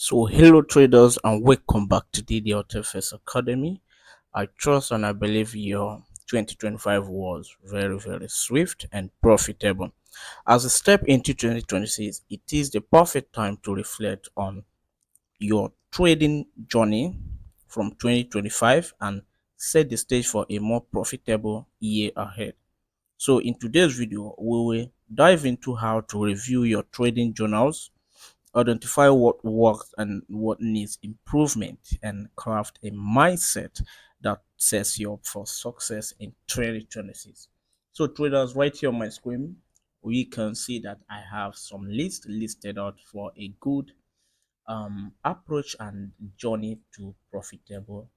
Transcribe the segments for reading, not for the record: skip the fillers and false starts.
So, hello traders, and welcome back to the DDLTFS Academy. I trust and I believe your 2025 was very swift and profitable. As a step into 2026, it is the perfect time to reflect on your trading journey from 2025 and set the stage for a more profitable year ahead. So, in today's video, we will dive into how to review your trading journals, identify what works and what needs improvement, and craft a mindset that sets you up for success in 2026. So traders, right here on my screen, we can see that I have some lists listed out for a good approach and journey to profitable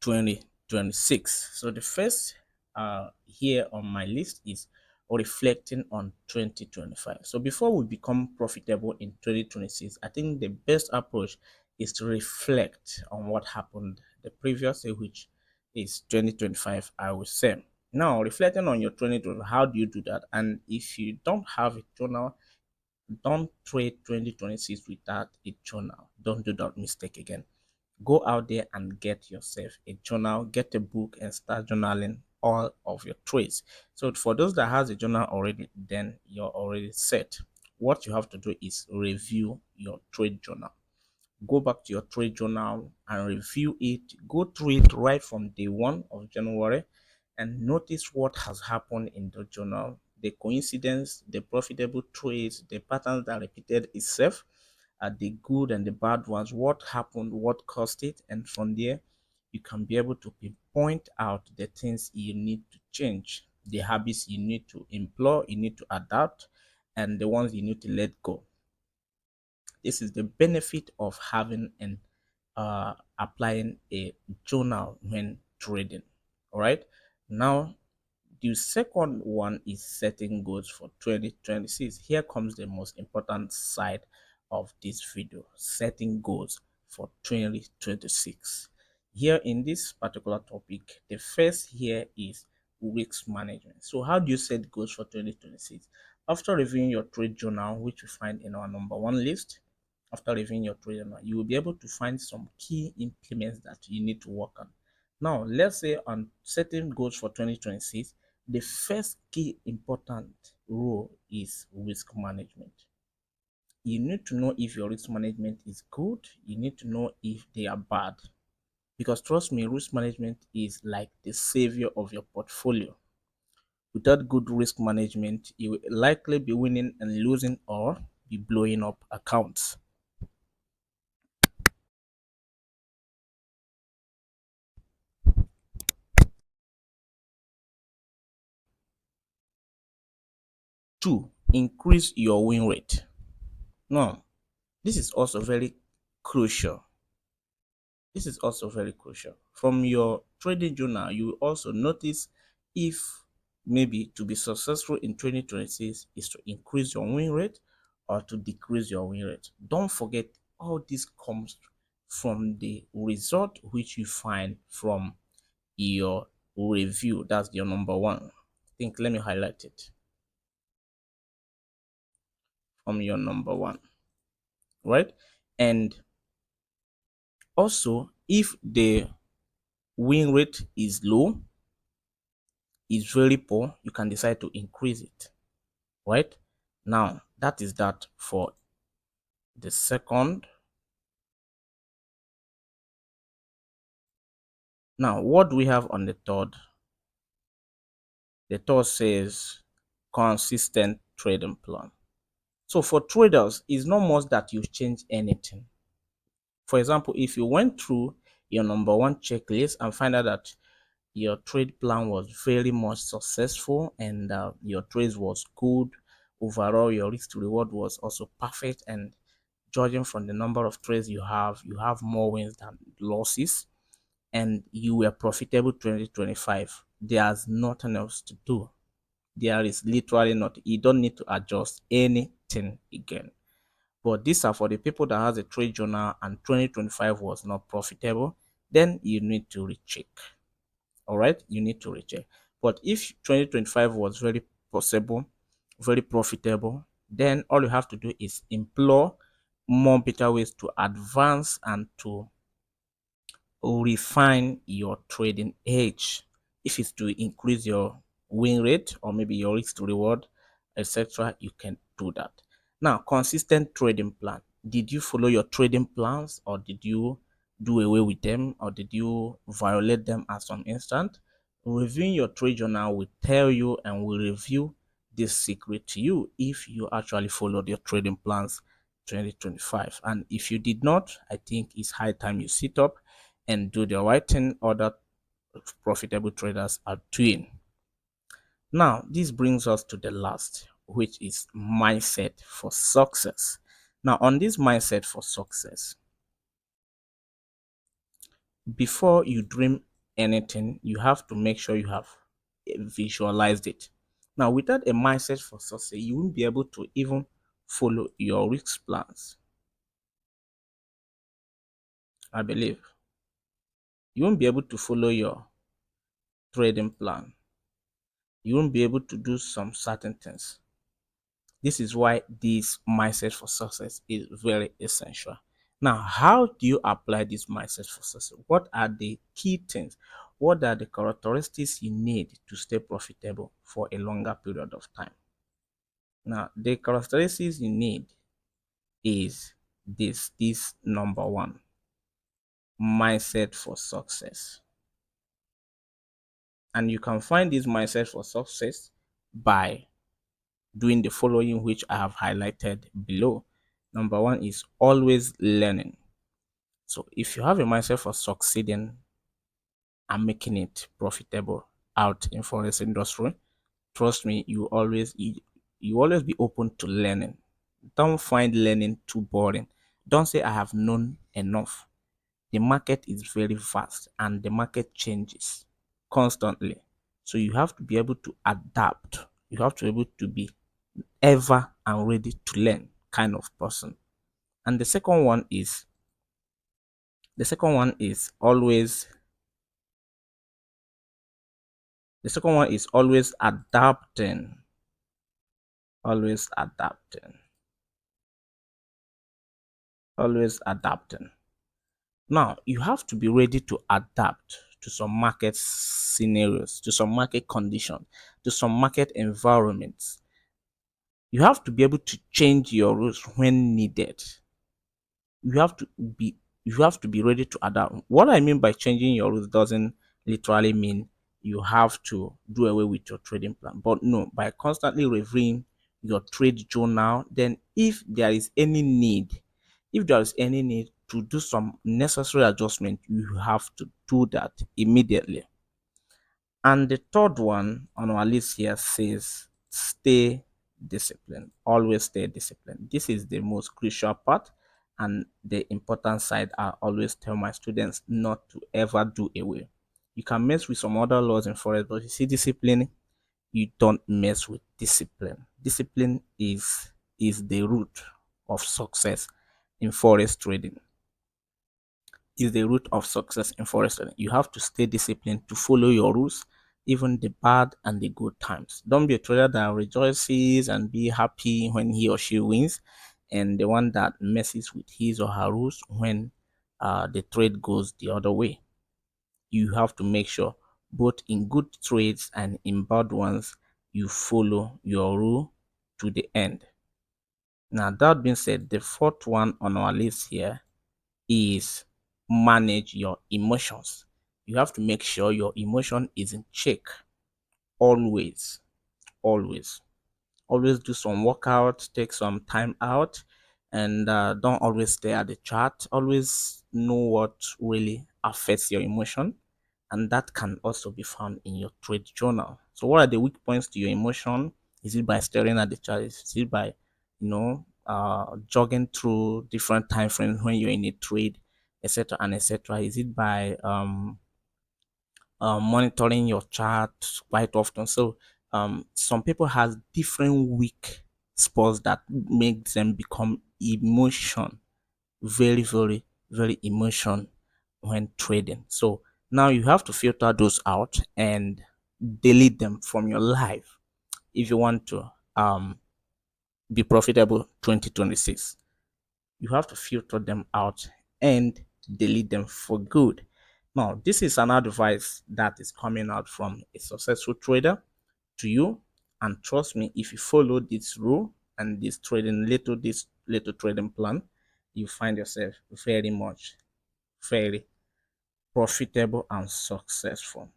2026. So the first here on my list is reflecting on 2025. So before we become profitable in 2026, I think the best approach is to reflect on what happened the previous year, which is 2025, I would say. Now, reflecting on your 2020, how do you do that? And if you don't have a journal, don't trade 2026 without a journal. Don't do that mistake again. Go out there and get yourself a journal, get a book, and start journaling all of your trades. So for those that has a journal already, then you're already set. What you have to do is review your trade journal. Go back to your trade journal and review it. Go through it right from day 1 of January and notice what has happened in the journal, the coincidence, the profitable trades, the patterns that repeated itself, the good and the bad ones, what happened, what caused it, and from there you can be able to pinpoint out the things you need to change, the habits you need to employ, you need to adapt, and the ones you need to let go. This is the benefit of having and applying a journal when trading. All right. Now, the second one is setting goals for 2026. Here comes the most important side of this video: setting goals for 2026. Here in this particular topic, the first here is risk management. So, how do you set goals for 2026? After reviewing your trade journal, which we find in our number 1 list, after reviewing your trade journal, you will be able to find some key implements that you need to work on. Now, let's say on setting goals for 2026, the first key important role is risk management. You need to know if your risk management is good, you need to know if they are bad. Because trust me, risk management is like the savior of your portfolio. Without good risk management, you will likely be winning and losing or be blowing up accounts. Two, increase your win rate. Now, this is also very crucial. This is also very crucial. From your trading journal, you will also notice if maybe to be successful in 2026 is to increase your win rate or to decrease your win rate. Don't forget, all this comes from the result which you find from your review. That's your number 1. I think, let me highlight it. From your number 1, right? And also, if the win rate is low, is very poor, you can decide to increase it. Right? Now, that is that for the second. Now, what do we have on the third? The third says consistent trading plan. So for traders, it's not much that you change anything. For example, if you went through your number 1 checklist and find out that your trade plan was very much successful and your trades was good, overall your risk to reward was also perfect, and judging from the number of trades you have more wins than losses, and you were profitable 2025, there's nothing else to do. There is literally not, you don't need to adjust anything again. But these are for the people that has a trade journal and 2025 was not profitable, then you need to recheck. All right, you need to recheck. But if 2025 was very possible, very profitable, then all you have to do is employ more better ways to advance and to refine your trading edge. If it's to increase your win rate or maybe your risk to reward, etc., you can do that. Now, consistent trading plan. Did you follow your trading plans, or did you do away with them, or did you violate them at some instant? Reviewing your trade journal will tell you and will review this secret to you if you actually followed your trading plans 2025. And if you did not, I think it's high time you sit up and do the right thing other profitable traders are doing. Now, this brings us to the last, which is mindset for success. Now, on this mindset for success, before you dream anything, you have to make sure you have visualized it. Now, without a mindset for success, you won't be able to even follow your risk plans. I believe you won't be able to follow your trading plan. You won't be able to do some certain things. This is why this mindset for success is very essential. Now, how do you apply this mindset for success? What are the key things? What are the characteristics you need to stay profitable for a longer period of time? Now, the characteristics you need is this number one, mindset for success. And you can find this mindset for success by doing the following, which I have highlighted below. Number one is always learning. So if you have a mindset for succeeding and making it profitable out in forex industry, trust me, you always be open to learning. Don't find learning too boring. Don't say I have known enough. The market is very fast and the market changes constantly. So you have to be able to adapt. You have to be able to be ever and ready to learn kind of person. And the second one is always the second one is always adapting. Always adapting. Always adapting. Now, you have to be ready to adapt to some market scenarios, to some market conditions, to some market environments. You have to be able to change your rules when needed. You have to be you have to be ready to adapt. What I mean by changing your rules doesn't literally mean you have to do away with your trading plan, but no, by constantly reviewing your trade journal, then if there is any need to do some necessary adjustment, you have to do that immediately. And the third one on our list here says stay disciplined. Always stay disciplined. This is the most crucial part and the important side. I always tell my students not to ever do away. You can mess with some other laws in forex, but you see discipline, you don't mess with discipline. Discipline is the root of success in forex trading. Is the root of success in forex trading. You have to stay disciplined to follow your rules, even the bad and the good times. Don't be a trader that rejoices and be happy when he or she wins, and the one that messes with his or her rules when the trade goes the other way. You have to make sure both in good trades and in bad ones, you follow your rule to the end. Now, that being said, the fourth one on our list here is manage your emotions. You have to make sure your emotion is in check. Always, always, always do some workout, take some time out, and don't always stay at the chart. Always know what really affects your emotion, and that can also be found in your trade journal. So, what are the weak points to your emotion? Is it by staring at the chart? Is it by, jogging through different time frames when you're in a trade, etc. and etc.? Is it by monitoring your chart quite often? So, some people has different weak spots that make them become emotion, very, very, very emotion when trading. So now you have to filter those out and delete them from your life if you want to be profitable 2026. you have to filter them out and delete them for good. Now, this is an advice that is coming out from a successful trader to you. And trust me, if you follow this rule and this little trading plan, you find yourself very much, very profitable and successful.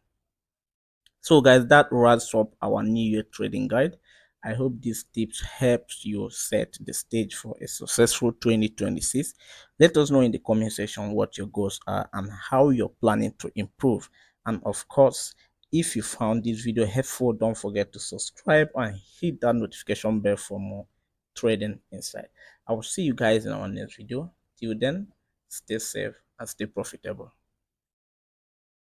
So guys, that wraps up our new year trading guide. I hope these tips helps you set the stage for a successful 2026. Let us know in the comment section what your goals are and how you're planning to improve. And of course, if you found this video helpful, don't forget to subscribe and hit that notification bell for more trading insight. I will see you guys in our next video. Till then, stay safe and stay profitable.